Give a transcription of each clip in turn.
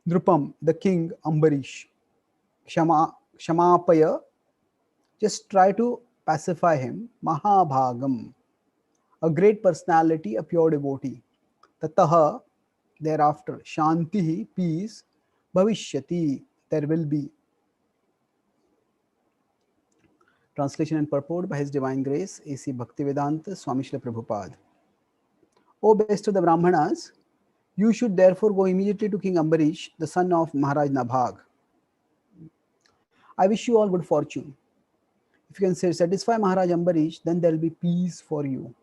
Drupam, the king, Ambarish, Kshamapaya, just try to pacify him. Mahabhagam, a great personality, a pure devotee. Tataha, thereafter. Shantihi, peace. Bhavishyati, there will be. Translation and purport by His Divine Grace, A.C. Bhaktivedanta Swami Srila Prabhupada. O best of the Brahmanas, you should therefore go immediately to King Ambarish, the son of Maharaj Nabhag. I wish you all good fortune. If you can satisfy Maharaj Ambarish, then there will be peace for you.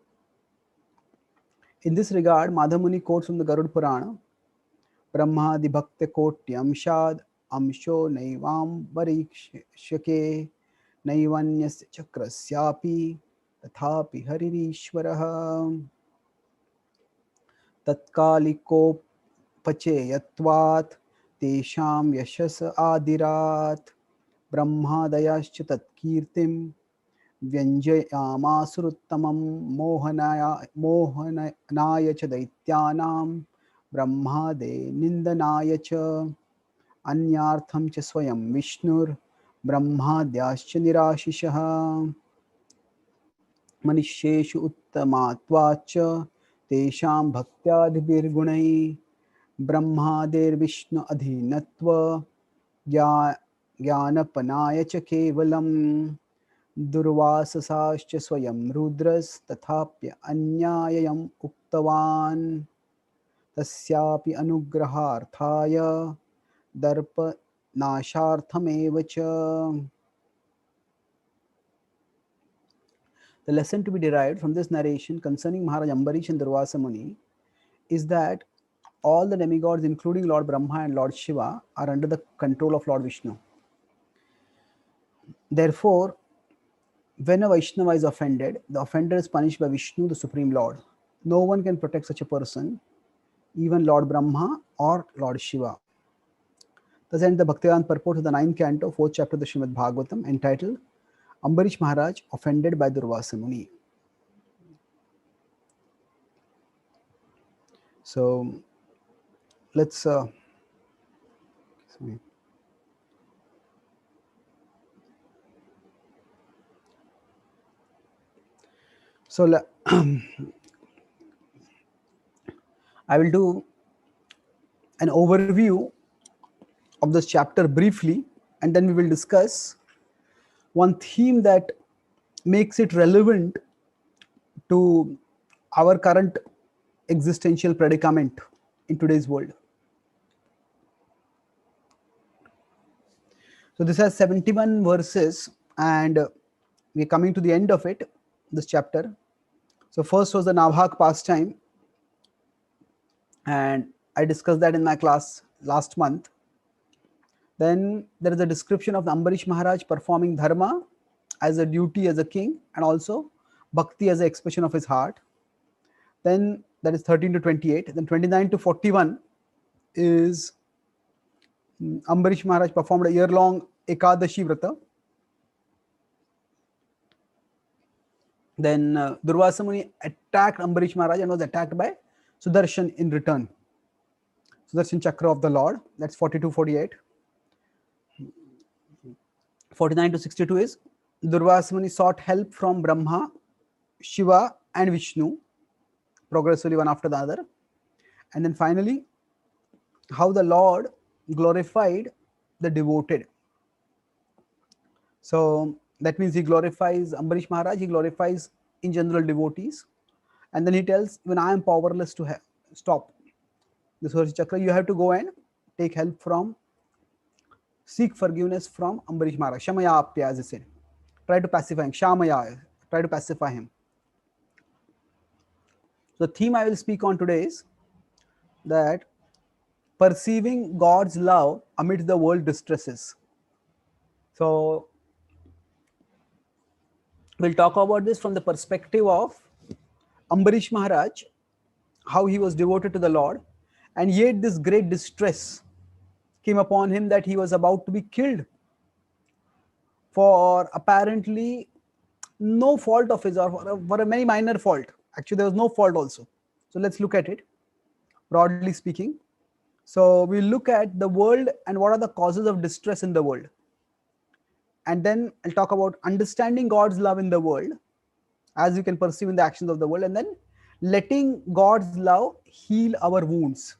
In this regard, Madhamuni quotes from the Garud Purana, Brahma Dibhakti Kotyam Shad Amsho Naivam Varikshake Naivanyas Chakrasyapi Tathapi Haririshwaraha Tatkalikopacheyatvat Tesham Yashas Adirat Brahmadayascha Tatkirtim Vyanjayamasruttamam mohanaya cha daityanam brahmade nindanaya cha anyartham cha swayam vishnur brahmadyascha nirashishah manishyeshu uttamatvacha tesham bhaktyadhibirgunai brahmader vishnu adhinatva ज्ञानपनाय च केवलम् दुर्वाससाश्च स्वयं रुद्रस् तथाप्य अन्यायम् उक्तवान् तस्यापि अनुग्रहार्थाय दर्पनाशार्थमेव च. The lesson to be derived from this narration concerning Maharaj Ambarish and Durvasa Muni is that all the demigods, including Lord Brahma and Lord Shiva, are under the control of Lord Vishnu. Therefore, when a Vaishnava is offended, the offender is punished by Vishnu, the Supreme Lord. No one can protect such a person, even Lord Brahma or Lord Shiva. Thus ends the Bhaktivedanta purport of the 9th canto, 4th chapter of the Srimad Bhagavatam, entitled Ambarish Maharaj offended by Durvasa Muni. So, let's I will do an overview of this chapter briefly, and then we will discuss one theme that makes it relevant to our current existential predicament in today's world. So this has 71 verses, and we're coming to the end of it, this chapter. So first was the Nabhag pastime, and I discussed that in my class last month. Then there is a description of the Ambarish Maharaj performing dharma as a duty as a king, and also bhakti as an expression of his heart. Then that is 13 to 28. Then 29 to 41 is Ambarish Maharaj performed a year-long Ekadashi Vrata. Then Durvasa Muni attacked Ambarish Maharaj and was attacked by Sudarshan in return. Sudarshan Chakra of the Lord. That's 42-48. 49 to 62 is Durvasa Muni sought help from Brahma, Shiva and Vishnu, progressively one after the other. And then finally, how the Lord glorified the devoted. So that means he glorifies Ambarish Maharaj, he glorifies in general devotees. And then he tells, when I am powerless to stop the Sudarshan Chakra, you have to go and take help from, seek forgiveness from Ambarish Maharaj. Shamaya Apya, as he said. Try to pacify him. Shamaya, try to pacify him. The theme I will speak on today is that perceiving God's love amidst the world distresses. So we'll talk about this from the perspective of Ambarish Maharaj, how he was devoted to the Lord, and yet this great distress came upon him that he was about to be killed for apparently no fault of his, or for a very minor fault. Actually, there was no fault also. So let's look at it, broadly speaking. So we look at the world and what are the causes of distress in the world. And then I'll talk about understanding God's love in the world as you can perceive in the actions of the world, and then letting God's love heal our wounds.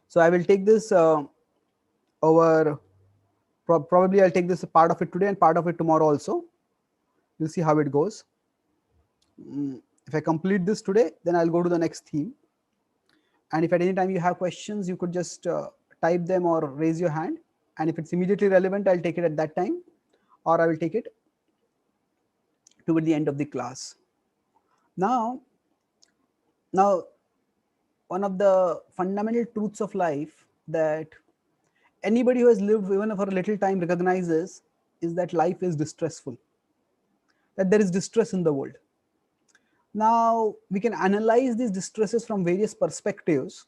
So I will take this over, probably I'll take this part of it today and part of it tomorrow also. We'll see how it goes. If I complete this today, then I'll go to the next theme. And if at any time you have questions, you could just type them or raise your hand. And if it's immediately relevant, I'll take it at that time, or I will take it toward the end of the class. Now, one of the fundamental truths of life that anybody who has lived even for a little time recognizes is that life is distressful, that there is distress in the world. Now, we can analyze these distresses from various perspectives,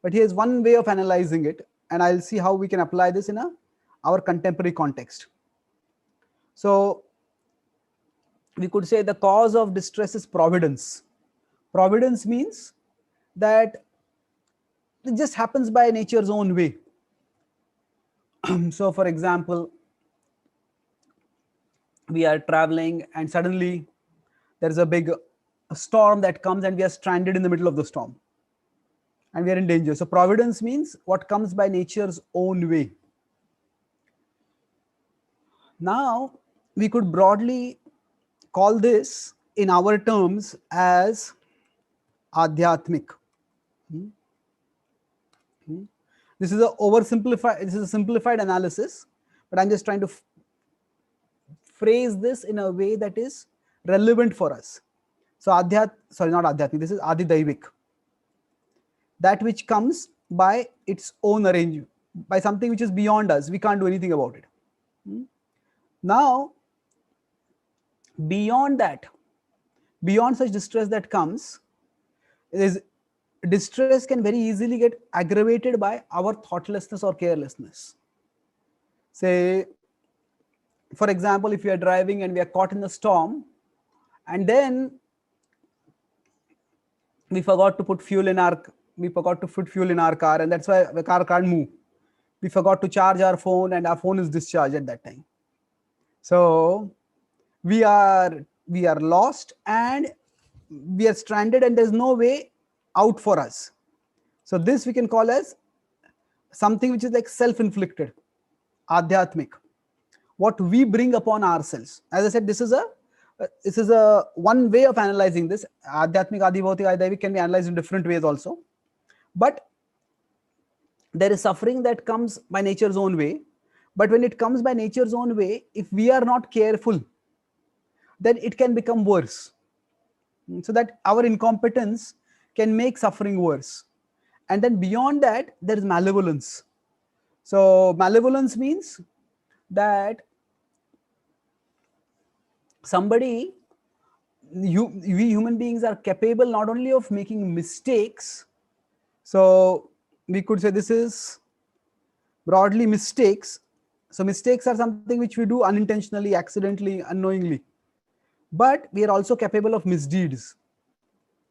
but here's one way of analyzing it, and I'll see how we can apply this in our contemporary context. So, we could say the cause of distress is providence. Providence means that it just happens by nature's own way. So, for example, we are traveling and suddenly there is a big storm that comes and we are stranded in the middle of the storm and we are in danger. So providence means what comes by nature's own way. Now we could broadly call this in our terms as adhyatmic. This is a simplified analysis, but I'm just trying to phrase this in a way that is relevant for us. So not adhyatmic, this is adidaivik. That which comes by its own arrangement, by something which is beyond us. We can't do anything about it. Now, beyond such distress that comes, distress can very easily get aggravated by our thoughtlessness or carelessness. Say, for example, if we are driving and we are caught in the storm, and then we forgot to put fuel in our car, and that's why the car can't move. We forgot to charge our phone, and our phone is discharged at that time. So we are lost and we are stranded, and there's no way out for us. So this we can call as something which is like self-inflicted, adhyatmic, what we bring upon ourselves. As I said, this is a one way of analyzing this. Adhyatmic, adhibhautik, adidaivik can be analyzed in different ways also. But there is suffering that comes by nature's own way. But when it comes by nature's own way, if we are not careful, then it can become worse. So that our incompetence can make suffering worse. And then beyond that, there is malevolence. So malevolence means that we human beings are capable not only of making mistakes. So we could say this is broadly mistakes. So mistakes are something which we do unintentionally, accidentally, unknowingly. But we are also capable of misdeeds.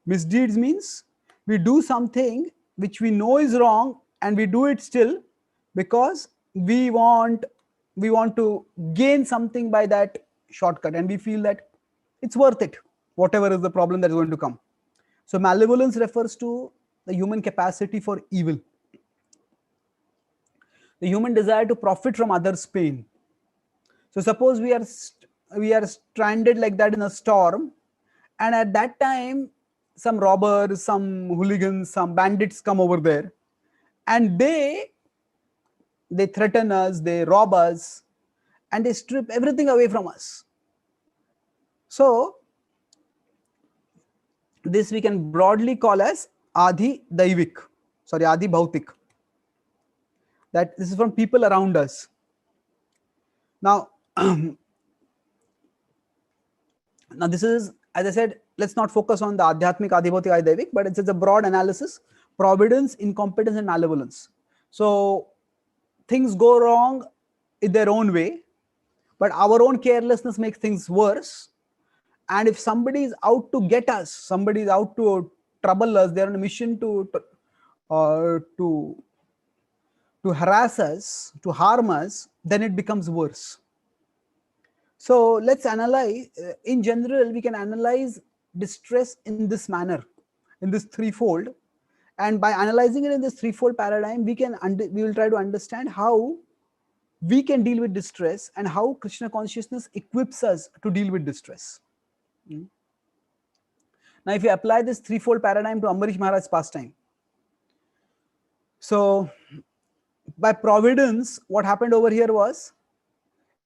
Misdeeds means we do something which we know is wrong and we do it still because we want to gain something by that shortcut, and we feel that it's worth it, whatever is the problem that is going to come. So malevolence refers to the human capacity for evil, the human desire to profit from others' pain. So suppose we are stranded like that in a storm, and at that time some robbers, some hooligans, some bandits come over there, and they threaten us, they rob us, and they strip everything away from us. So this we can broadly call as adhibhautik. That this is from people around us. Now, now this is, as I said, let's not focus on the adhyatmic, adhibhautik, adidaivik, but it's a broad analysis: providence, incompetence, and malevolence. So things go wrong in their own way, but our own carelessness makes things worse. And if somebody is out to get us, somebody is out to trouble us, they're on a mission to or to harass us, to harm us, then it becomes worse. So let's analyze, in general, we can analyze distress in this manner, in this threefold. And by analyzing it in this threefold paradigm, we will try to understand how we can deal with distress and how Krishna consciousness equips us to deal with distress. Now, if you apply this threefold paradigm to Ambarish Maharaj's pastime, so by providence, what happened over here was,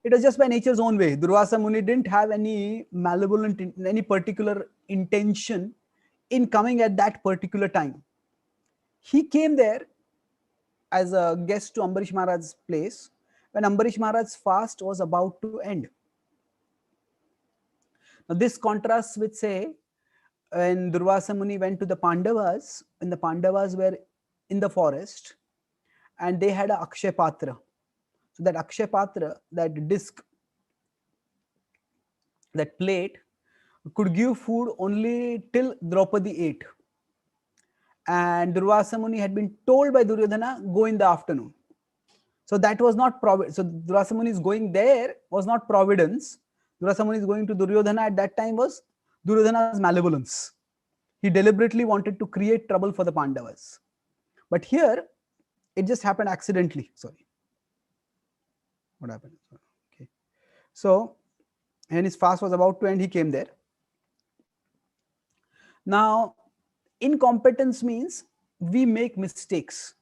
it was just by nature's own way. Durvasa Muni didn't have any malevolent, any particular intention in coming at that particular time. He came there as a guest to Ambarish Maharaj's place when Ambarish Maharaj's fast was about to end. Now, this contrasts with, say, when Durvasa Muni went to the Pandavas, when the Pandavas were in the forest and they had a Akshay Patra. So that Akshay Patra, that disc, that plate, could give food only till Draupadi ate. And Durvasa Muni had been told by Duryodhana, go in the afternoon. So that was not providence. So Durvasa Muni is going there was not providence. Durvasa Muni is going to Duryodhana at that time was Duryodhana's malevolence. He deliberately wanted to create trouble for the Pandavas. But here, it just happened accidentally. Sorry. What happened? Okay. So, and his fast was about to end, he came there. Now, incompetence means we make mistakes.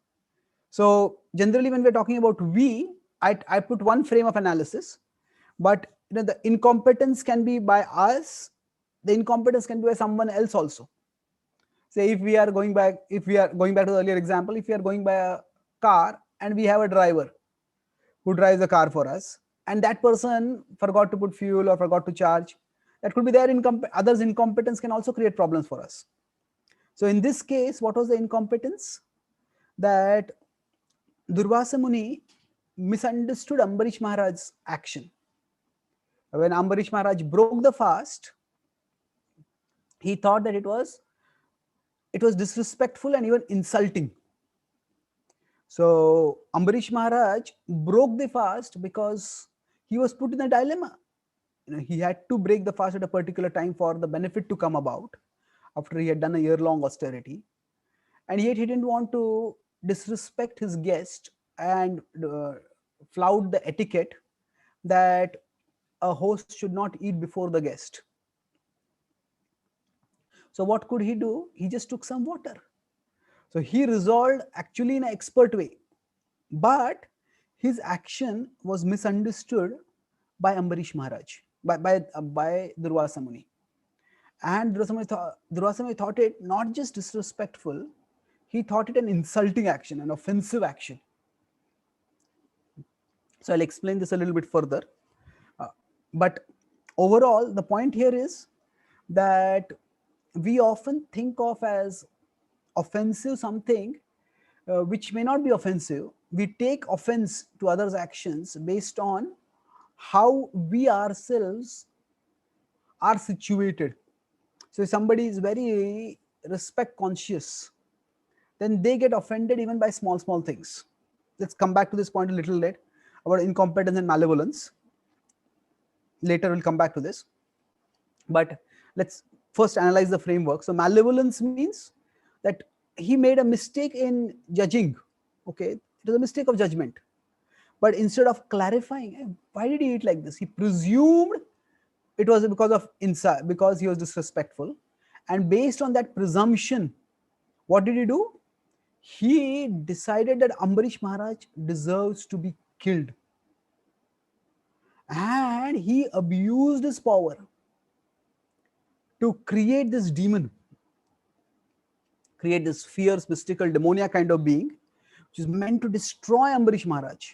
So, generally, when we're talking about we, I put one frame of analysis, but the incompetence can be by us, the incompetence can be by someone else also. Say, if we are going back to the earlier example, if we are going by a car and we have a driver who drives the car for us, and that person forgot to put fuel or forgot to charge, that could be their others' incompetence can also create problems for us. So in this case, what was the incompetence? That Durvasa Muni misunderstood Ambarish Maharaj's action. When Ambarish Maharaj broke the fast, he thought that it was disrespectful and even insulting. So Ambarish Maharaj broke the fast because he was put in a dilemma. He had to break the fast at a particular time for the benefit to come about after he had done a year-long austerity. And yet he didn't want to disrespect his guest and flout the etiquette that a host should not eat before the guest. So what could he do? He just took some water. So he resolved actually in an expert way, but his action was misunderstood by Ambarish Maharaj, by Durvasa Muni. And Durvasa Muni thought it not just disrespectful, he thought it an insulting action, an offensive action. So I'll explain this a little bit further. But overall, the point here is that we often think of as offensive something which may not be offensive. We take offense to others' actions based on how we ourselves are situated. So if somebody is very respect conscious, then they get offended even by small things. Let's come back to this point a little late about incompetence and malevolence. Later we'll come back to this. But let's first analyze the framework. So malevolence means that he made a mistake in judging. Okay, it was a mistake of judgment. But instead of clarifying, why did he eat like this? He presumed it was because he was disrespectful. And based on that presumption, what did he do? He decided that Ambarish Maharaj deserves to be killed. And he abused his power to create this demon, create this fierce, mystical, demoniac kind of being, which is meant to destroy Ambarish Maharaj.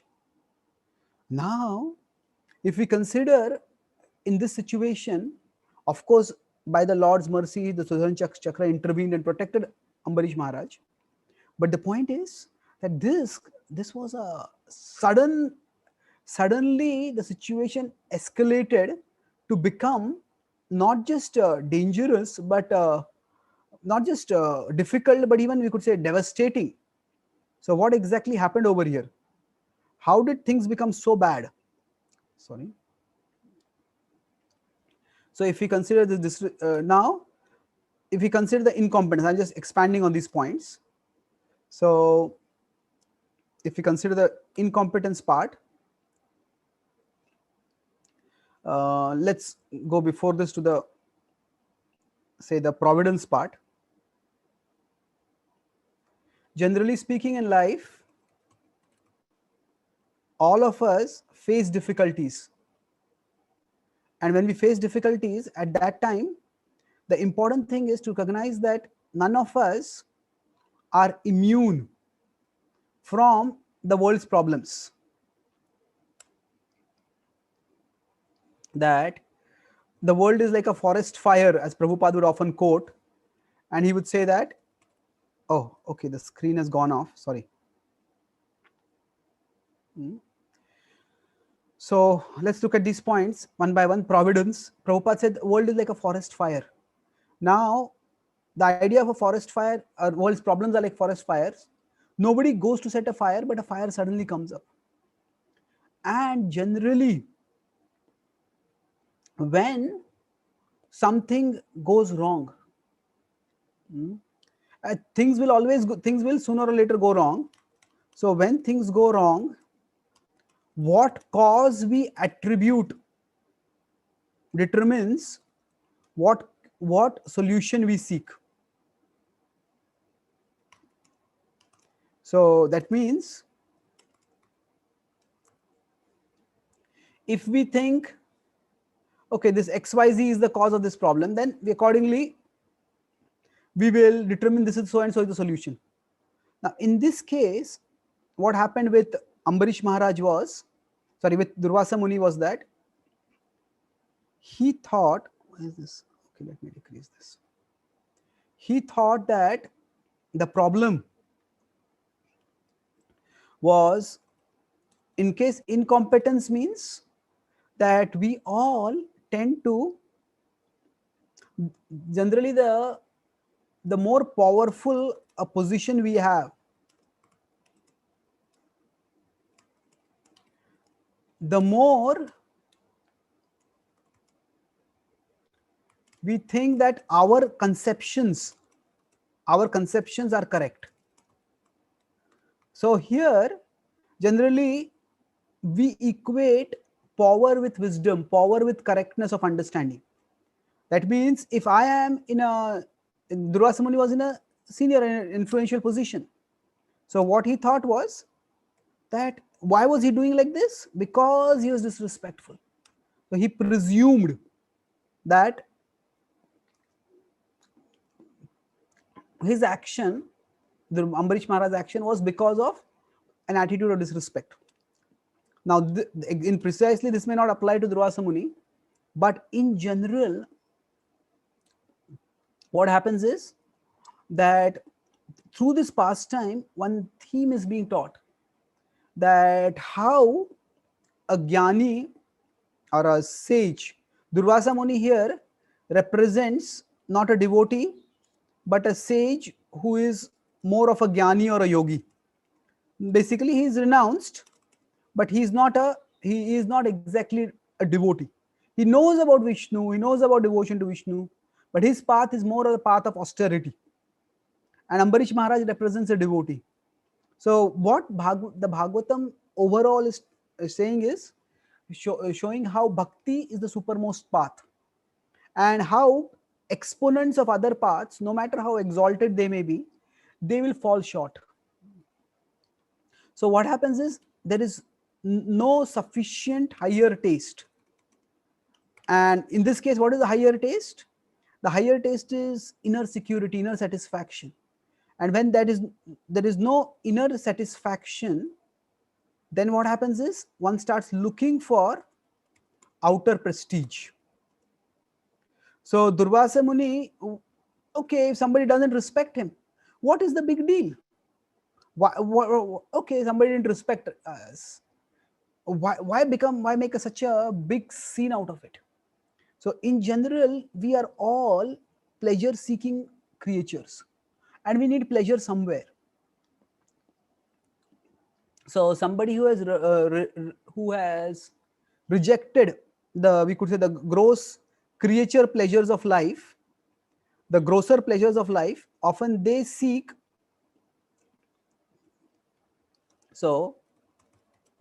Now, if we consider in this situation, of course, by the Lord's mercy, the Sudarshan Chakra intervened and protected Ambarish Maharaj. But the point is that this was a suddenly the situation escalated to become not just dangerous, but not just difficult, but even we could say devastating. So what exactly happened over here? How did things become so bad? Sorry. So if we consider this now, if we consider the incompetence, I'm just expanding on these points. So if we consider the incompetence part, let's go before this to the, say, the providence part. Generally speaking, in life, all of us face difficulties. And when we face difficulties, at that time, the important thing is to recognize that none of us are immune from the world's problems. That the world is like a forest fire, as Prabhupada would often quote, and he would say that, oh, okay, the screen has gone off, sorry. So let's look at these points one by one. Providence. Prabhupada said the world is like a forest fire. Now, the idea of a forest fire, our world's problems are like forest fires. Nobody goes to set a fire, but a fire suddenly comes up. And generally, when something goes wrong, things will always go, things will sooner or later go wrong. So when things go wrong, what cause we attribute determines what solution we seek. So that means if we think, okay, this XYZ is the cause of this problem, then we accordingly we will determine this is so and so is the solution. Now in this case, what happened with Ambarish Maharaj was, sorry, with Durvasa Muni was that he thought, what is this? Okay, let me decrease this. He thought that the problem was, in case incompetence means that we all tend to, generally the more powerful a position we have, the more we think that our conceptions are correct. So here generally we equate power with wisdom, power with correctness of understanding. That means if I am Durvasa Muni was in a senior and influential position. So what he thought was that why was he doing like this? Because he was disrespectful. So he presumed that his action, the Ambarish Maharaj's action, was because of an attitude of disrespect. Now, in precisely this may not apply to Durvasa Muni, but in general, what happens is that through this pastime, one theme is being taught, that how a jnani or a sage, Durvasa Muni here represents not a devotee, but a sage who is more of a jnani or a yogi. Basically, he is renounced, but he is not exactly a devotee. He knows about Vishnu, he knows about devotion to Vishnu, but his path is more a path of austerity. And Ambarish Maharaj represents a devotee. So what the Bhagavatam overall is saying is showing how Bhakti is the supermost path, and how exponents of other paths, no matter how exalted they may be, they will fall short. So what happens is there is no sufficient higher taste. And in this case, what is the higher taste? The higher taste is inner security, inner satisfaction. And when there is no inner satisfaction, then what happens is one starts looking for outer prestige. So Durvasa Muni, okay, if somebody doesn't respect him, what is the big deal? Okay, somebody didn't respect us. Why make such a big scene out of it? So in general, we are all pleasure seeking creatures, and we need pleasure somewhere. So somebody who has rejected the, we could say, the gross creature pleasures of life, the grosser pleasures of life, often they seek, so,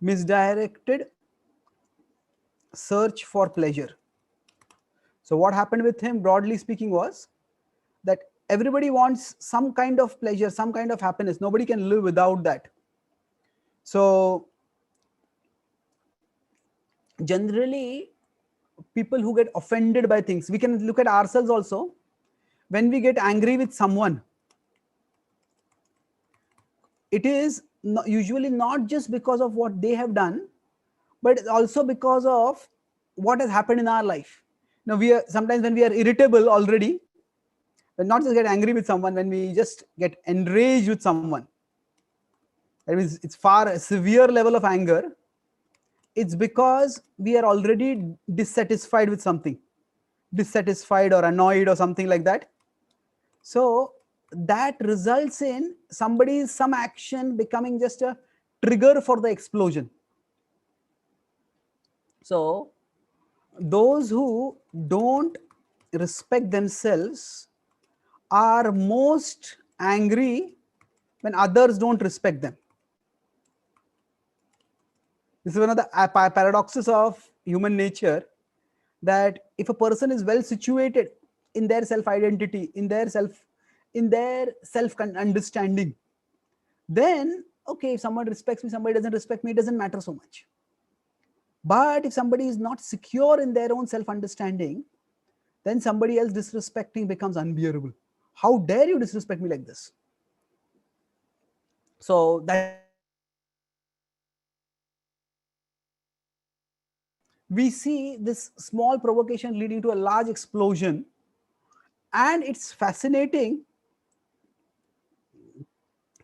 misdirected search for pleasure. So what happened with him, broadly speaking, was that everybody wants some kind of pleasure, some kind of happiness. Nobody can live without that. So generally, people who get offended by things, we can look at ourselves also. When we get angry with someone, it is usually not just because of what they have done, but also because of what has happened in our life. Now, we are sometimes, when we are irritable already, when not just get angry with someone, when we just get enraged with someone, that means it's far a severe level of anger. It's because we are already dissatisfied with something, dissatisfied or annoyed or something like that. So that results in some action becoming just a trigger for the explosion. So those who don't respect themselves are most angry when others don't respect them. This is one of the paradoxes of human nature, that if a person is well situated in their self identity, in their self understanding, then okay, if someone respects me, somebody doesn't respect me, it doesn't matter so much. But if somebody is not secure in their own self understanding, then somebody else disrespecting becomes unbearable. How dare you disrespect me like this? So that we see this small provocation leading to a large explosion. And it's fascinating,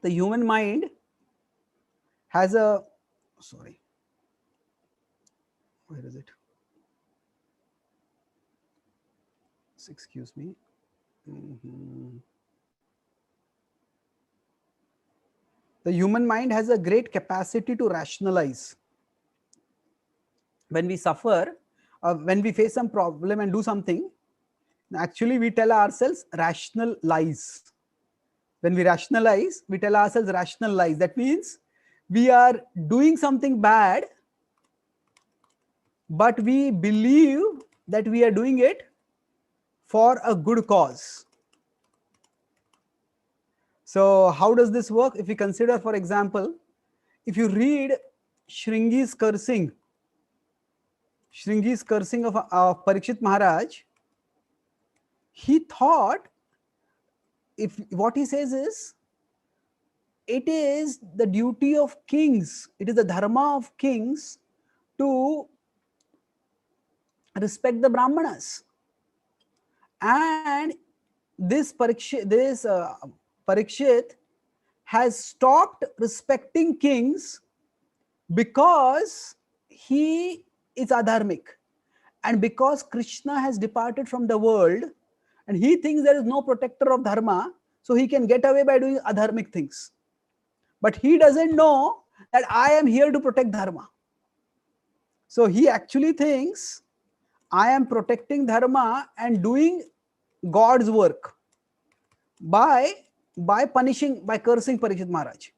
the human mind has a, sorry, where is it? Excuse me. The human mind has a great capacity to rationalize. When we suffer, when we face some problem and do something, actually we tell ourselves rational lies. When we rationalize, we tell ourselves rational lies. That means we are doing something bad, but we believe that we are doing it for a good cause. So how does this work? If we consider, for example, if you read Shringi's cursing of Parikshit Maharaj, he thought, if what he says is, it is the duty of kings, it is the dharma of kings to respect the Brahmanas. And this Parikshit has stopped respecting kings because he is adharmic, and because Krishna has departed from the world and he thinks there is no protector of dharma, so he can get away by doing adharmic things. But he doesn't know that I am here to protect dharma. So he actually thinks I am protecting dharma and doing God's work by cursing Parikshit Maharaj.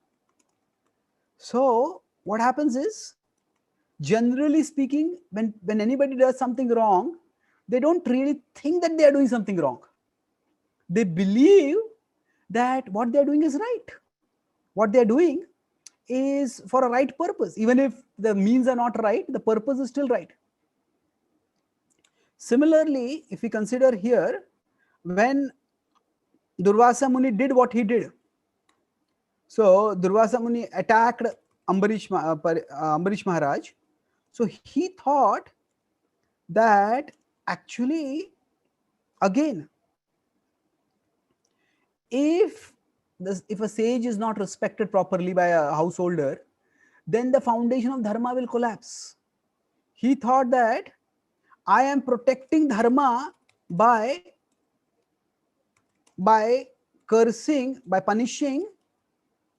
So what happens is, generally speaking, when anybody does something wrong, they don't really think that they are doing something wrong. They believe that what they are doing is right. What they are doing is for a right purpose. Even if the means are not right, the purpose is still right. Similarly, if we consider here, when Durvasa Muni did what he did, so Durvasa Muni attacked Ambarish Maharaj. So he thought that actually, again, if a sage is not respected properly by a householder, then the foundation of dharma will collapse. He thought that I am protecting dharma by by cursing, by punishing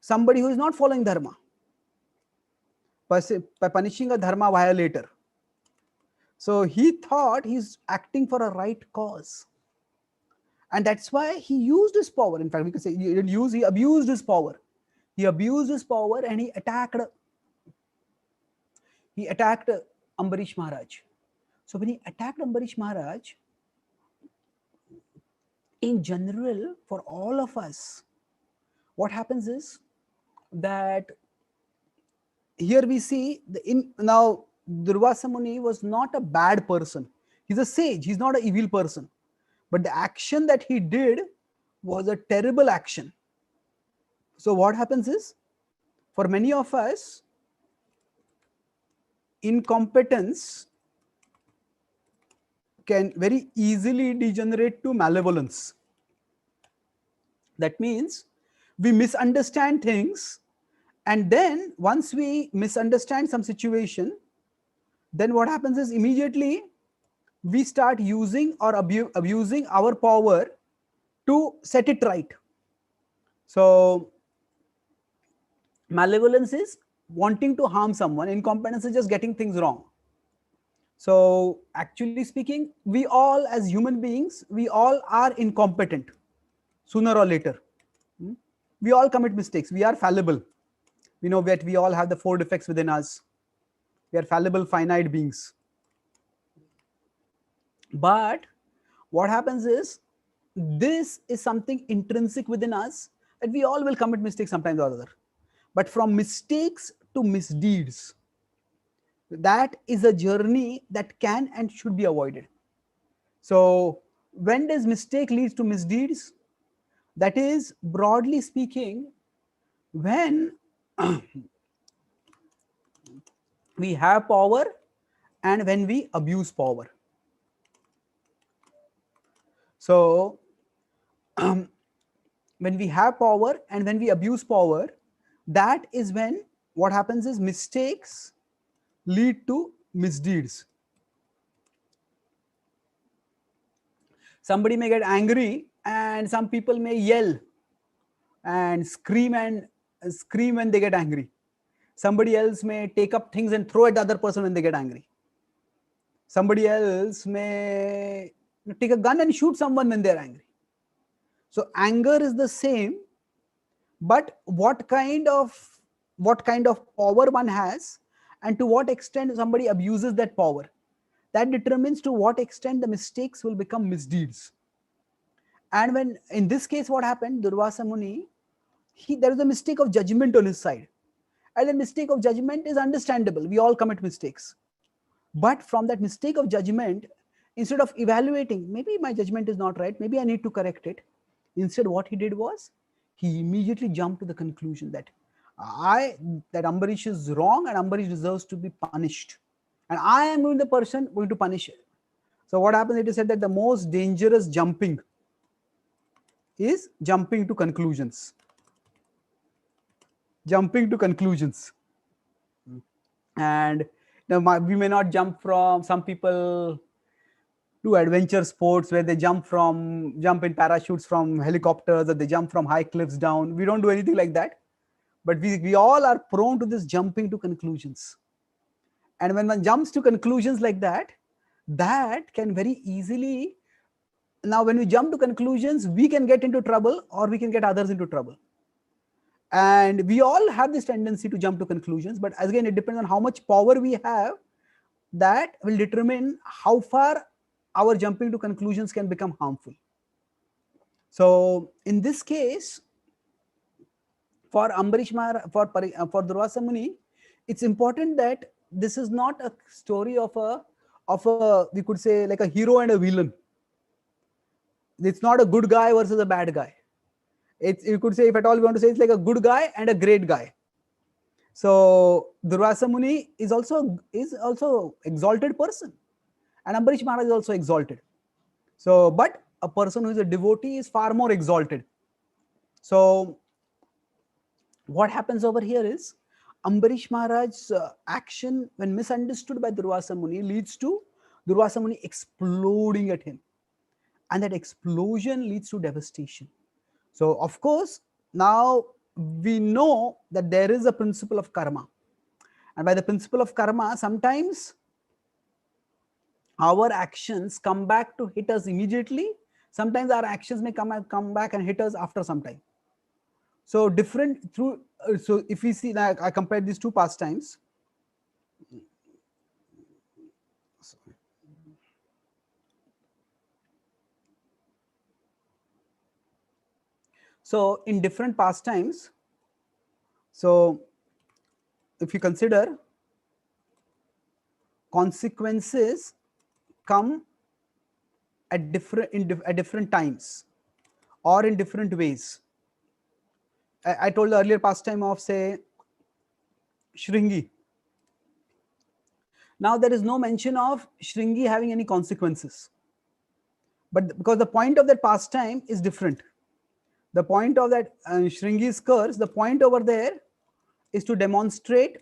somebody who is not following dharma, by punishing a dharma violator. So he thought he's acting for a right cause. And that's why he used his power. In fact, we could say he didn't use, he abused his power. He abused his power and he attacked Ambarish Maharaj. So when he attacked Ambarish Maharaj, in general, for all of us, what happens is that here we see now Durvasa Muni was not a bad person. He's a sage. He's not an evil person. But the action that he did was a terrible action. So what happens is, for many of us, incompetence can very easily degenerate to malevolence. That means we misunderstand things, and then once we misunderstand some situation, then what happens is immediately we start using or abusing our power to set it right. So malevolence is wanting to harm someone, incompetence is just getting things wrong. So actually speaking, we all as human beings, we all are incompetent sooner or later. We all commit mistakes. We are fallible. We know that we all have the 4 defects within us. We are fallible, finite beings. But what happens is, this is something intrinsic within us, that we all will commit mistakes sometimes or other. But from mistakes to misdeeds, that is a journey that can and should be avoided. So when does mistake leads to misdeeds? That is, broadly speaking, when we have power and when we abuse power. So when we have power and when we abuse power, that is when what happens is mistakes lead to misdeeds. Somebody may get angry and some people may yell and scream when they get angry. Somebody else may take up things and throw at the other person when they get angry. Somebody else may take a gun and shoot someone when they're angry. So anger is the same, but what kind of power one has and to what extent somebody abuses that power, that determines to what extent the mistakes will become misdeeds. And when in this case what happened, Durvasa Muni, there is a mistake of judgment on his side, and the mistake of judgment is understandable. We all commit mistakes. But from that mistake of judgment, instead of evaluating, maybe my judgment is not right, maybe I need to correct it, instead what he did was, he immediately jumped to the conclusion that Ambarish is wrong and Ambarish deserves to be punished. And I am going to punish it. So what happens, it is said that the most dangerous jumping is jumping to conclusions. Jumping to conclusions. And now we may not jump from, some people do adventure sports where they jump in parachutes from helicopters, or they jump from high cliffs down. We don't do anything like that. But we all are prone to this jumping to conclusions. And when one jumps to conclusions like that, that can very easily, now when we jump to conclusions, we can get into trouble or we can get others into trouble. And we all have this tendency to jump to conclusions, but again, it depends on how much power we have. That will determine how far our jumping to conclusions can become harmful. So in this case, for Ambarish Maharaj, for Durvasa Muni, it's important that this is not a story of a we could say like a hero and a villain. It's not a good guy versus a bad guy. You could say, if at all we want to say, it's like a good guy and a great guy. So Durvasa Muni is also exalted person, and Ambarish Maharaj is also exalted. So, but a person who is a devotee is far more exalted. So what happens over here is, Ambarish Maharaj's action, when misunderstood by Durvasa Muni, leads to Durvasa Muni exploding at him. and that explosion leads to devastation. So of course, now we know that there is a principle of karma, and by the principle of karma, sometimes our actions come back to hit us immediately. Sometimes our actions may come back and hit us after some time. So different through. So if we see, like I compared these two pastimes. So in different pastimes, so if you consider, consequences come at different times or in different ways. I told the earlier pastime of, say, Shringi. Now there is no mention of Shringi having any consequences, but because the point of that pastime is different. The point of that Shringi's curse, the point over there is to demonstrate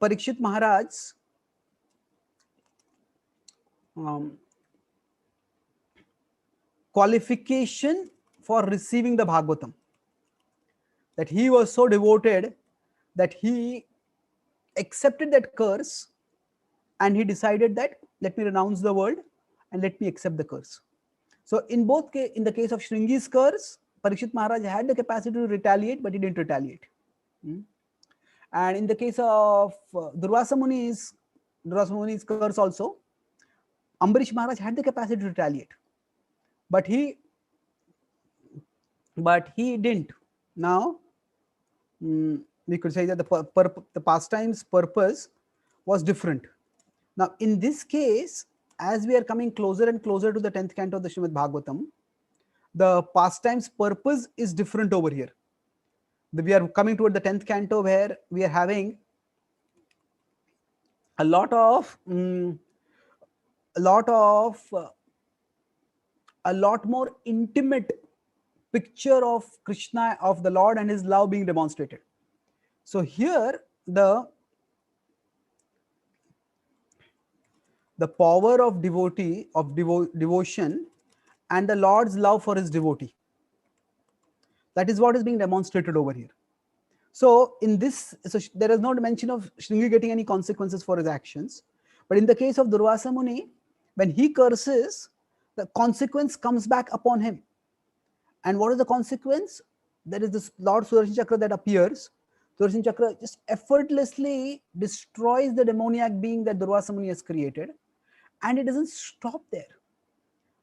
Parikshit Maharaj's qualification for receiving the Bhagavatam. That he was so devoted that he accepted that curse, and he decided that let me renounce the world and let me accept the curse. So in in the case of Shringi's curse, Parikshit Maharaj had the capacity to retaliate, but he didn't retaliate. And in the case of Durvasa Muni's curse also, Ambarish Maharaj had the capacity to retaliate, but he didn't. Now we could say that the pastime's purpose was different. Now in this case, as we are coming closer and closer to the 10th canto of the Srimad Bhagavatam, the pastime's purpose is different over here. We are coming toward the 10th canto, where we are having a lot more intimate picture of Krishna, of the Lord and his love being demonstrated. So here the power of devotee, of devotion, and the Lord's love for his devotee, that is what is being demonstrated over here. So in this, so there is no mention of Shringi getting any consequences for his actions, but in the case of Durvasa Muni, when he curses, the consequence comes back upon him. And what is the consequence? There is this Lord Sudarshan Chakra that appears. Sudarshan Chakra just effortlessly destroys the demoniac being that Durvasa Muni has created, and it doesn't stop there.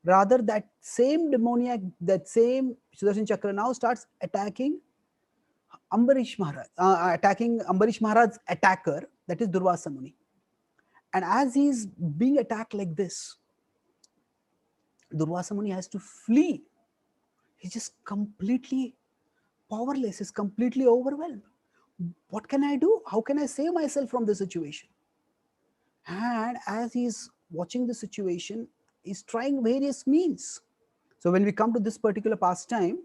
Rather, that same demoniac, that same Sudarshan Chakra now starts attacking Ambarish Maharaj, attacking Ambarish Maharaj's attacker, that is Durvasa Muni. And as he's being attacked like this, Durvasa Muni has to flee. He's just completely powerless, he's completely overwhelmed. What can I do? How can I save myself from this situation? And as he's watching the situation, he's trying various means. So when we come to this particular pastime,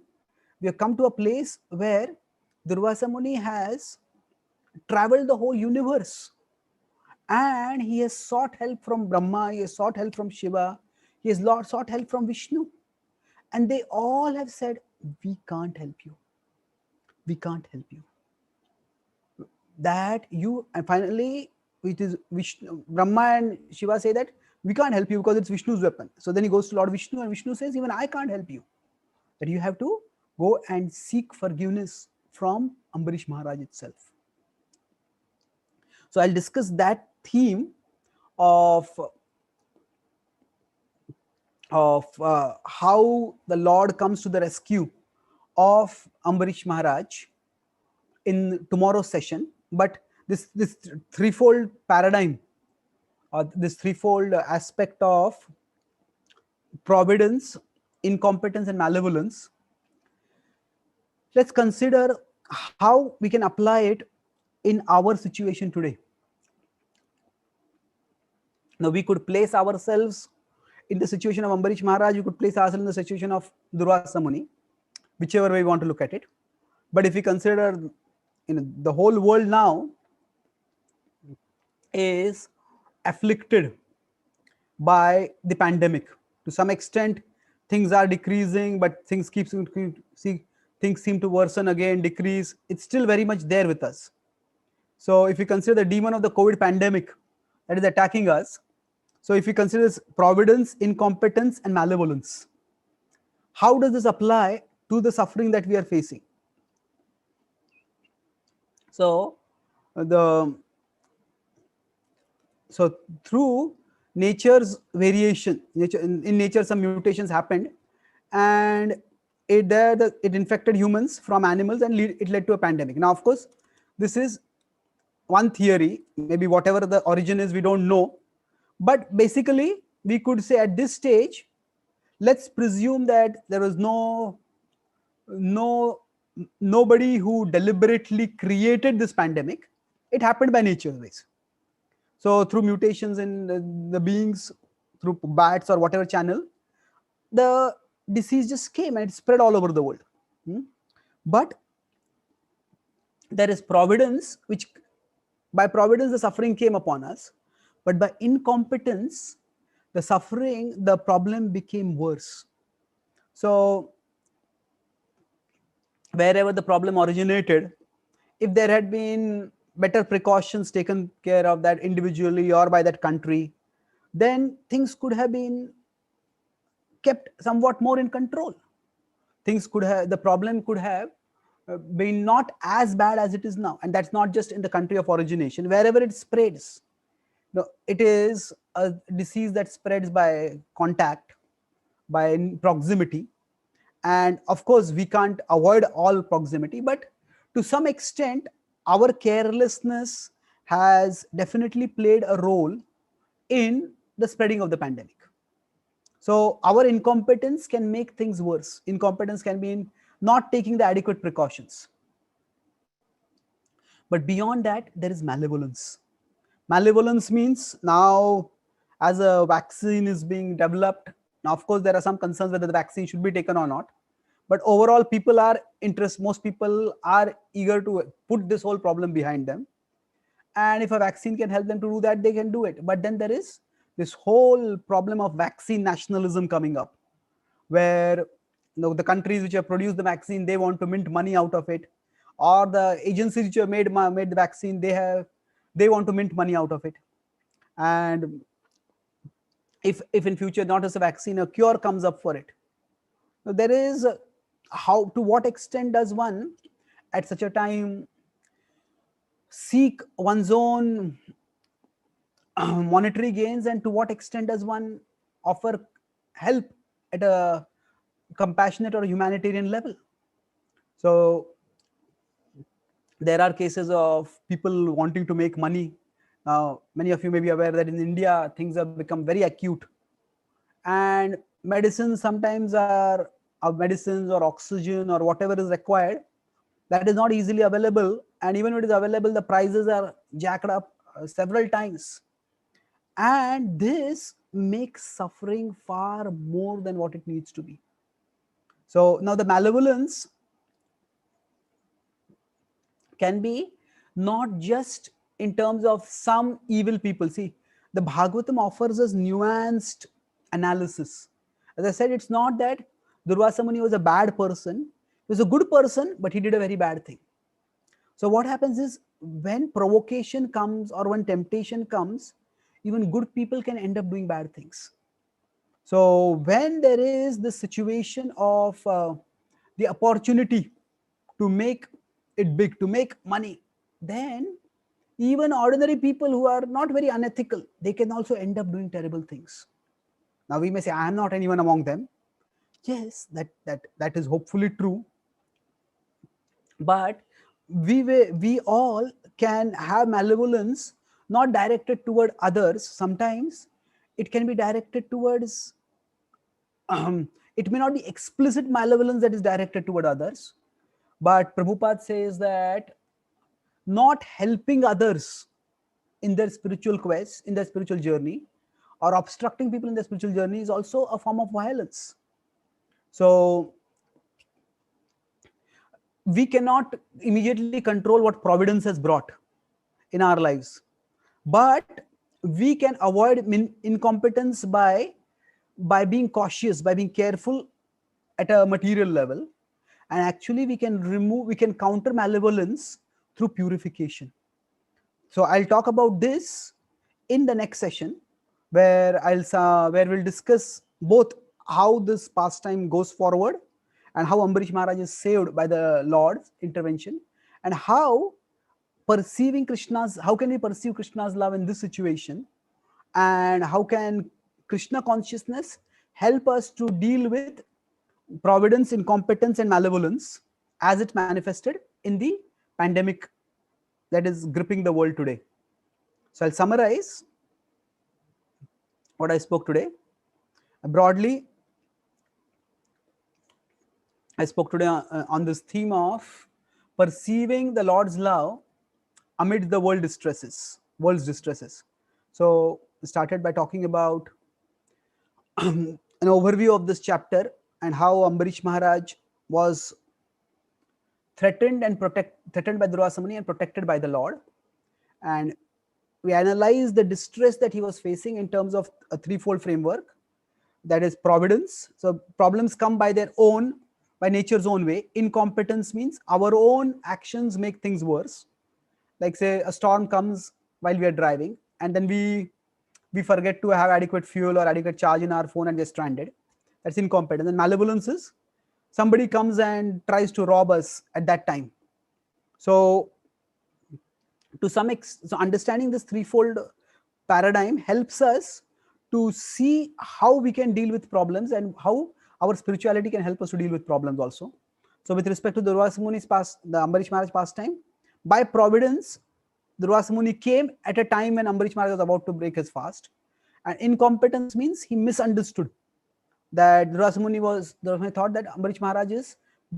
we have come to a place where Durvasa Muni has traveled the whole universe, and he has sought help from Brahma, he has sought help from Shiva, he has sought help from Vishnu, and they all have said, we can't help you. We can't help you. That you, and finally, it is Vishnu, Brahma and Shiva say that we can't help you because it's Vishnu's weapon. So then he goes to Lord Vishnu, and Vishnu says, even I can't help you. That you have to go and seek forgiveness from Ambarish Maharaj itself. So I'll discuss that theme of how the Lord comes to the rescue of Ambarish Maharaj in tomorrow's session. But this threefold paradigm, or this threefold aspect of providence, incompetence, and malevolence, let's consider how we can apply it in our situation today. Now we could place ourselves in the situation of Ambarish Maharaj, we could place ourselves in the situation of Durvasa Muni, whichever way we want to look at it. But if we consider, the whole world now is afflicted by the pandemic. To some extent, things are decreasing, but things things seem to worsen again, decrease. It's still very much there with us. So if you consider the demon of the COVID pandemic that is attacking us, so if you consider this providence, incompetence, and malevolence, how does this apply to the suffering that we are facing? So through nature's variation, in nature some mutations happened, and it infected humans from animals, and it led to a pandemic. Now, of course, this is one theory. Maybe whatever the origin is, we don't know. But basically, we could say at this stage, let's presume that there was nobody who deliberately created this pandemic. It happened by nature ways. So through mutations in the beings, through bats or whatever channel, the disease just came and it spread all over the world. But there is providence, which by providence the suffering came upon us, but by incompetence the suffering, the problem became worse. So wherever the problem originated, if there had been better precautions taken care of that individually or by that country, then things could have been kept somewhat more in control. The problem could have been not as bad as it is now. And that's not just in the country of origination, wherever it spreads. It is a disease that spreads by contact, by proximity. And of course, we can't avoid all proximity, but to some extent, our carelessness has definitely played a role in the spreading of the pandemic. So our incompetence can make things worse. Incompetence can be in not taking the adequate precautions. But beyond that, there is malevolence. Malevolence means now, as a vaccine is being developed, now of course there are some concerns whether the vaccine should be taken or not. But overall, most people are eager to put this whole problem behind them. And if a vaccine can help them to do that, they can do it. But then there is this whole problem of vaccine nationalism coming up, where the countries which have produced the vaccine, they want to mint money out of it, or the agencies which have made the vaccine, they want to mint money out of it. And if in future not as a vaccine, a cure comes up for it, there is to what extent does one at such a time seek one's own monetary gains, and to what extent does one offer help at a compassionate or humanitarian level? So there are cases of people wanting to make money. Now, many of you may be aware that in India, things have become very acute, and medicines sometimes are medicines or oxygen or whatever is required, that is not easily available. And even when it is available, the prices are jacked up several times. And this makes suffering far more than what it needs to be. So now the malevolence can be not just in terms of some evil people. See, the Bhagavatam offers us nuanced analysis. As I said, it's not that Durvasa Muni was a bad person. He was a good person, but he did a very bad thing. So what happens is, when provocation comes or when temptation comes, even good people can end up doing bad things. So when there is the situation of the opportunity to make it big, to make money, then even ordinary people who are not very unethical, they can also end up doing terrible things. Now we may say, I am not anyone among them. Yes, that is hopefully true. But we all can have malevolence not directed toward others. Sometimes it can be directed towards, it may not be explicit malevolence that is directed toward others, but Prabhupada says that not helping others in their spiritual quest, in their spiritual journey, or obstructing people in their spiritual journey is also a form of violence. So we cannot immediately control what Providence has brought in our lives, but we can avoid incompetence by by being cautious, by being careful at a material level, and actually we can counter malevolence through purification. So I'll talk about this in the next session, where we'll discuss both how this pastime goes forward and how Ambarish Maharaj is saved by the Lord's intervention, and how can we perceive Krishna's love in this situation, and how can Krishna consciousness help us to deal with providence, incompetence, and malevolence as it manifested in the pandemic that is gripping the world today. So I'll summarize what I spoke today. Broadly, I spoke today on this theme of perceiving the Lord's love amid the world's distresses. So started by talking about an overview of this chapter and how Ambarish Maharaj was threatened by Durvasa Muni and protected by the Lord. And we analyzed the distress that he was facing in terms of a threefold framework, that is providence. So problems come by nature's own way. Incompetence means our own actions make things worse. Like say a storm comes while we are driving, and then we forget to have adequate fuel or adequate charge in our phone and we're stranded. That's incompetence. And malevolence is somebody comes and tries to rob us at that time. So so understanding this threefold paradigm helps us to see how we can deal with problems and how our spirituality can help us to deal with problems also. So with respect to Durvasa Muni's the Ambarish Maharaj pastime, by providence, Durvasa Muni came at a time when Ambarish Maharaj was about to break his fast. And incompetence means he misunderstood that Durvasa Muni thought that Ambarish Maharaj is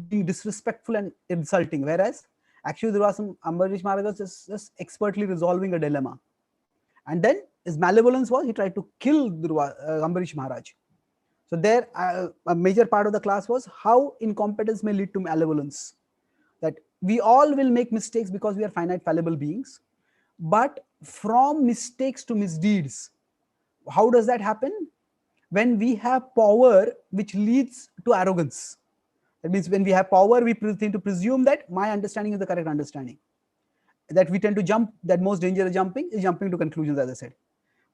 being disrespectful and insulting, whereas actually Ambarish Maharaj was just expertly resolving a dilemma. And then his malevolence was he tried to kill Ambarish Maharaj. So there, a major part of the class was how incompetence may lead to malevolence. That we all will make mistakes because we are finite, fallible beings. But from mistakes to misdeeds, how does that happen? When we have power which leads to arrogance. That means when we have power, we tend to presume that my understanding is the correct understanding. That we tend to jump, that most dangerous jumping is jumping to conclusions, as I said.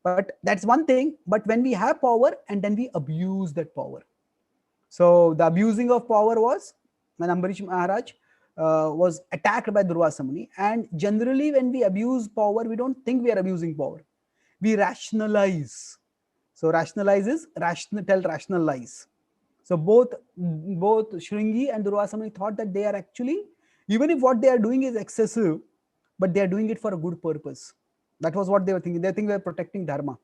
But that's one thing. But when we have power and then we abuse that power. So the abusing of power was when Ambarish Maharaj was attacked by Durvasa Muni. And generally when we abuse power, we don't think we are abusing power. We rationalize. So rationalize is tell rational lies. So both Shringi and Durvasa Muni thought that they are actually, even if what they are doing is excessive, but they are doing it for a good purpose. That was what they were thinking. They think they are protecting dharma.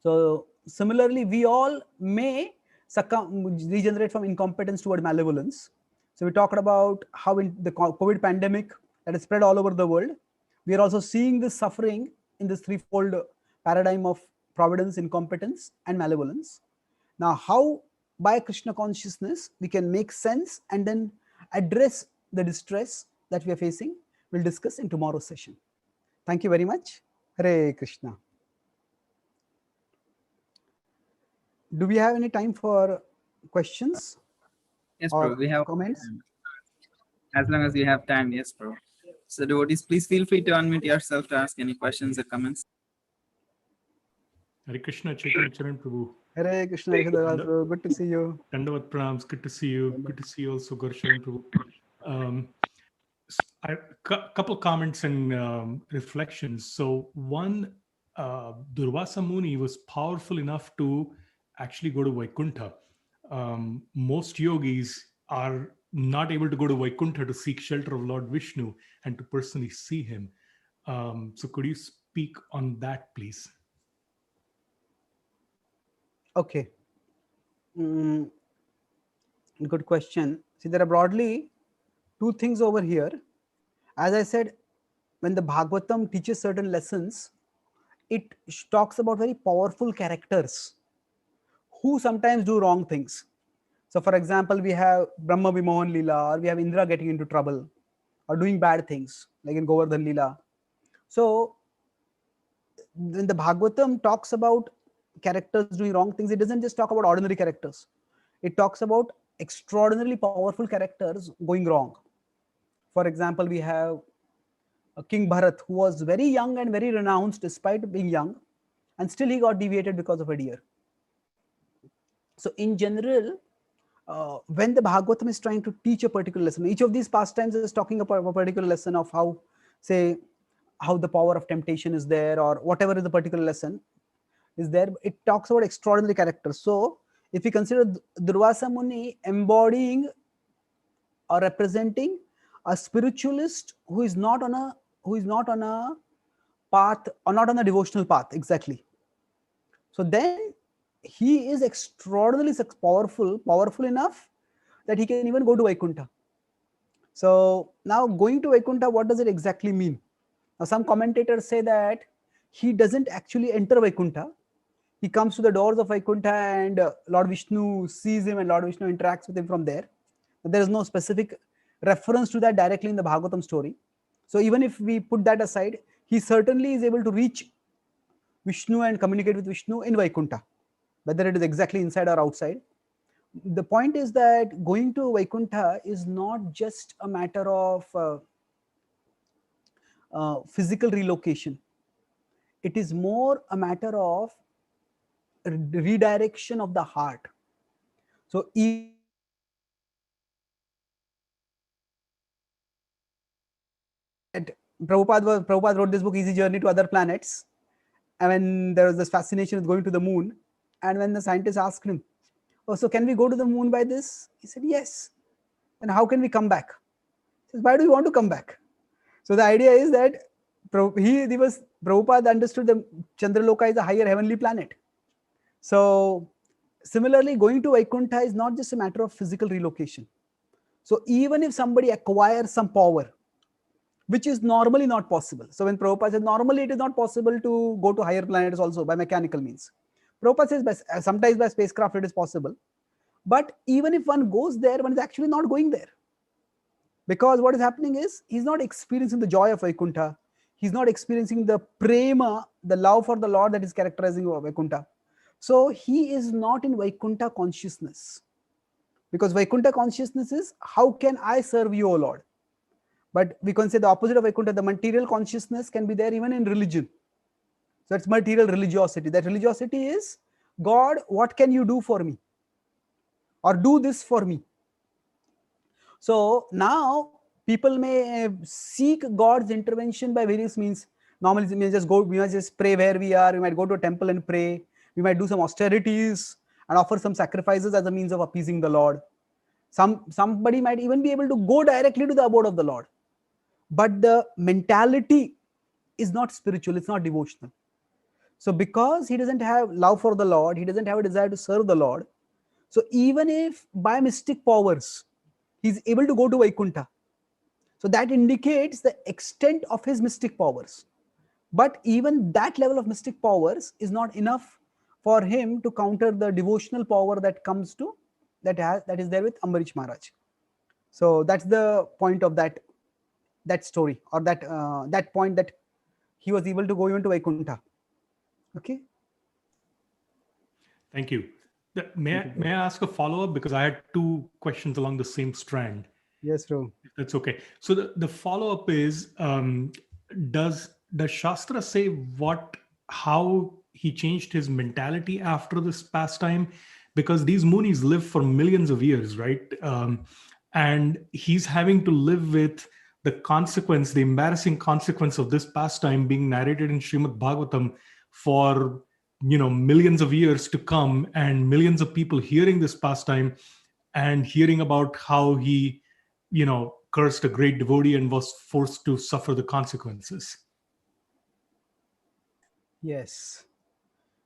So similarly, we all may degenerate from incompetence toward malevolence. So we talked about how in the COVID pandemic that is spread all over the world, we are also seeing this suffering in this threefold paradigm of providence, incompetence, and malevolence. Now, how by Krishna consciousness we can make sense and then address the distress that we are facing, we'll discuss in tomorrow's session. Thank you very much. Hare Krishna. Do we have any time for questions? Yes, bro. We have comments. Time. As long as we have time, yes, bro. So devotees, please feel free to unmute yourself to ask any questions or comments. Hare Krishna, Chaitanya, Charan Prabhu. Hare Krishna, Prabhu. Good to see you. Dandavat Pranams, good to see you. Good to see you also, Charan Prabhu. A couple comments and reflections. So one, Durvasa Muni was powerful enough to actually go to Vaikuntha. Most yogis are not able to go to Vaikuntha to seek shelter of Lord Vishnu and to personally see him. So could you speak on that, please? Okay. Good question. See, there are broadly two things over here. As I said, when the Bhagavatam teaches certain lessons, it talks about very powerful characters who sometimes do wrong things. So for example, we have Brahma Vimohan Leela, or we have Indra getting into trouble or doing bad things, like in Govardhan Leela. So when the Bhagavatam talks about characters doing wrong things, it doesn't just talk about ordinary characters. It talks about extraordinarily powerful characters going wrong. For example, we have King Bharat, who was very young and very renounced despite being young, and still he got deviated because of a deer. So in general, when the Bhagavatam is trying to teach a particular lesson, each of these pastimes is talking about a particular lesson of how, say, how the power of temptation is there, or whatever is the particular lesson is there. It talks about extraordinary characters. So if we consider Durvasa Muni embodying or representing a spiritualist who is not on a path, or not on a devotional path exactly, so then he is extraordinarily powerful enough that he can even go to Vaikuntha. So now, going to Vaikuntha, what does it exactly mean? Now some commentators say that he doesn't actually enter Vaikuntha. He comes to the doors of Vaikuntha, and Lord Vishnu sees him, and Lord Vishnu interacts with him from there. But there is no specific reference to that directly in the Bhagavatam story. So even if we put that aside, he certainly is able to reach Vishnu and communicate with Vishnu in Vaikuntha, whether it is exactly inside or outside. The point is that going to Vaikuntha is not just a matter of physical relocation. It is more a matter of redirection of the heart. So Prabhupada wrote this book, Easy Journey to Other Planets, and when there was this fascination with going to the moon, and when the scientists asked him, "Oh, so can we go to the moon by this?" He said, "Yes." "And how can we come back?" He says, "Why do you want to come back?" So the idea is that Prabhupada understood that Chandraloka is a higher heavenly planet. So similarly, going to Vaikuntha is not just a matter of physical relocation. So even if somebody acquires some power, which is normally not possible. So when Prabhupada says normally it is not possible to go to higher planets also by mechanical means. Prabhupada says sometimes by spacecraft it is possible. But even if one goes there, one is actually not going there. Because what is happening is, he's not experiencing the joy of Vaikuntha. He's not experiencing the prema, the love for the Lord that is characterizing Vaikuntha. So he is not in Vaikuntha consciousness. Because Vaikuntha consciousness is, how can I serve you, O Lord? But we can say the opposite of Vaikuntha, the material consciousness can be there even in religion. So it's material religiosity. That religiosity is, God, what can you do for me? Or do this for me. So now people may seek God's intervention by various means. Normally we might just pray where we are. We might go to a temple and pray. We might do some austerities and offer some sacrifices as a means of appeasing the Lord. Somebody might even be able to go directly to the abode of the Lord. But the mentality is not spiritual, it's not devotional. So because he doesn't have love for the Lord, he doesn't have a desire to serve the Lord. So even if by mystic powers, he's able to go to Vaikuntha, so that indicates the extent of his mystic powers. But even that level of mystic powers is not enough for him to counter the devotional power that comes to, that is there with Ambarish Maharaj. So that's the point of that story, or that point, that he was able to go even to Vaikuntha. Okay. Thank you. May I ask a follow-up, because I had two questions along the same strand? Yes, bro. If that's okay. So the follow-up is, does Shastra say how he changed his mentality after this pastime? Because these Munis live for millions of years, right? And he's having to live with the embarrassing consequence of this pastime being narrated in Srimad Bhagavatam for millions of years to come, and millions of people hearing this pastime and hearing about how he cursed a great devotee and was forced to suffer the consequences. Yes.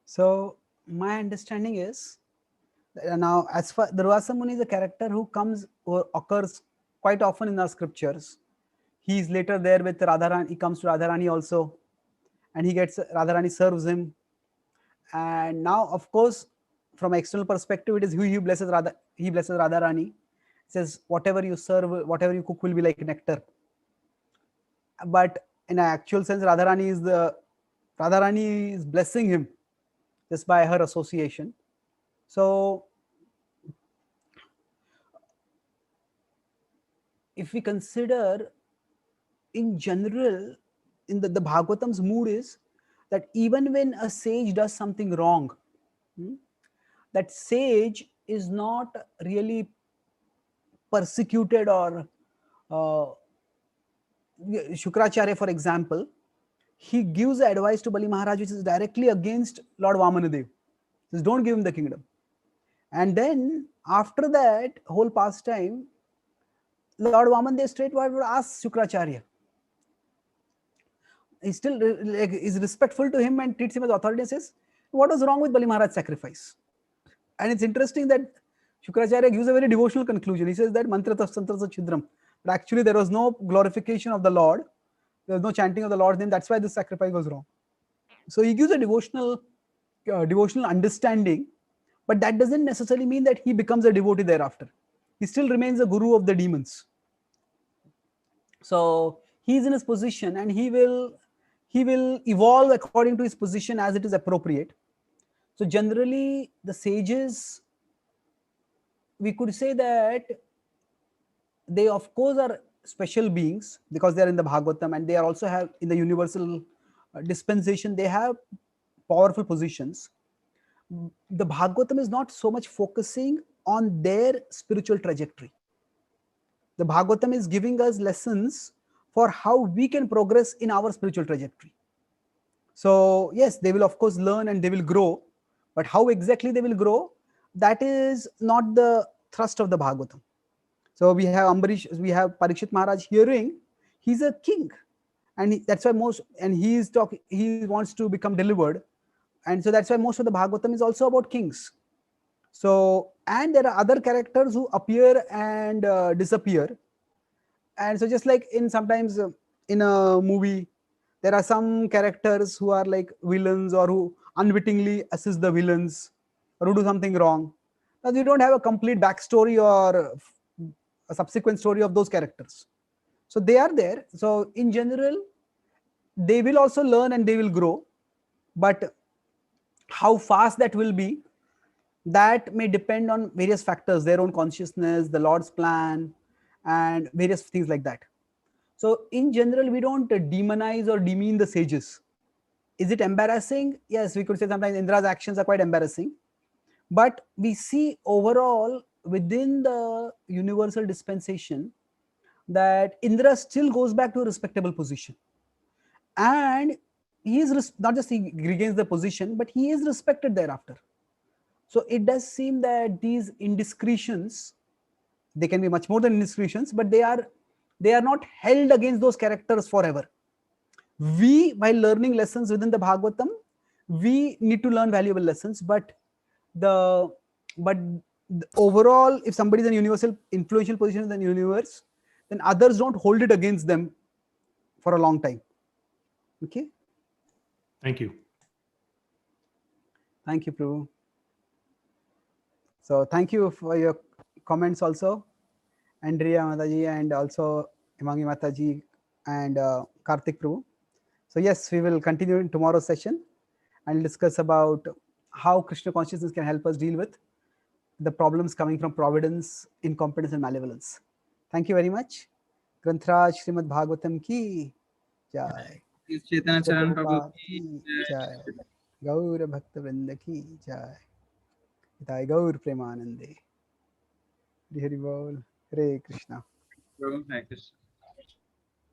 So my understanding is, now as far Durvasa Muni is a character who occurs quite often in our scriptures. He is later there with Radharani. He comes to Radharani also, and Radharani serves him. And now, of course, from an external perspective, it is he blesses Radharani. Says, whatever you serve, whatever you cook will be like nectar. But in an actual sense, Radharani is blessing him just by her association. So if we consider in general, in the Bhagavatam's mood is that even when a sage does something wrong, that sage is not really persecuted or Shukracharya, for example, he gives advice to Bali Maharaj which is directly against Lord Vamanadev. Says, don't give him the kingdom. And then after that whole pastime, Lord Vamanadev straightforward would ask Shukracharya. He still is respectful to him and treats him as authority and says, what was wrong with Bali Maharaj's sacrifice? And it's interesting that Shukracharya gives a very devotional conclusion. He says that mantra tastantra chidram. But actually there was no glorification of the Lord. There was no chanting of the Lord's name. That's why this sacrifice was wrong. So he gives a devotional understanding, but that doesn't necessarily mean that he becomes a devotee thereafter. He still remains a guru of the demons. So he's in his position and he will evolve according to his position as it is appropriate. So generally the sages, we could say that they of course are special beings because they are in the Bhagavatam and they are also have in the universal dispensation, they have powerful positions. The Bhagavatam is not so much focusing on their spiritual trajectory. The Bhagavatam is giving us lessons for how we can progress in our spiritual trajectory. So yes, they will of course learn and they will grow, but how exactly they will grow, that is not the thrust of the Bhagavatam. So we have Ambarish, we have Parikshit Maharaj hearing, he's a king, and that's why he wants to become delivered, and so that's why most of the Bhagavatam is also about kings. So, and there are other characters who appear and disappear, and so just like in sometimes in a movie, there are some characters who are like villains or who unwittingly assist the villains or who do something wrong. Now you don't have a complete backstory or a subsequent story of those characters. So they are there. So in general, they will also learn and they will grow, but how fast that will be, that may depend on various factors, their own consciousness, the Lord's plan, and various things like that. So in general, we don't demonize or demean the sages. Is it embarrassing? Yes, we could say sometimes Indra's actions are quite embarrassing. But we see overall within the universal dispensation that Indra still goes back to a respectable position. And he is not just he regains the position, but he is respected thereafter. So it does seem that these indiscretions, they can be much more than indiscretions, but they are not held against those characters forever. We, while learning lessons within the Bhagavatam, we need to learn valuable lessons, but the overall, if somebody is in universal influential position in the universe, then others don't hold it against them for a long time. Okay. Thank you. Thank you, Prabhu. So thank you for your comments also, Andrea Mataji and also Himangi Mataji and Karthik Prabhu. So yes, we will continue in tomorrow's session and discuss about how Krishna consciousness can help us deal with the problems coming from Providence, Incompetence and Malevolence. Thank you very much. Grantraj Srimad Bhagavatam ki jai. Chaitanya Charan Prabhu Prabhupada ki ki jai. jai. Gaur Bhakta Vrinda ki jai. Jai Gaur Premanande. Hari Hari Bol. Hare Krishna. Prabhu, Hare Krishna.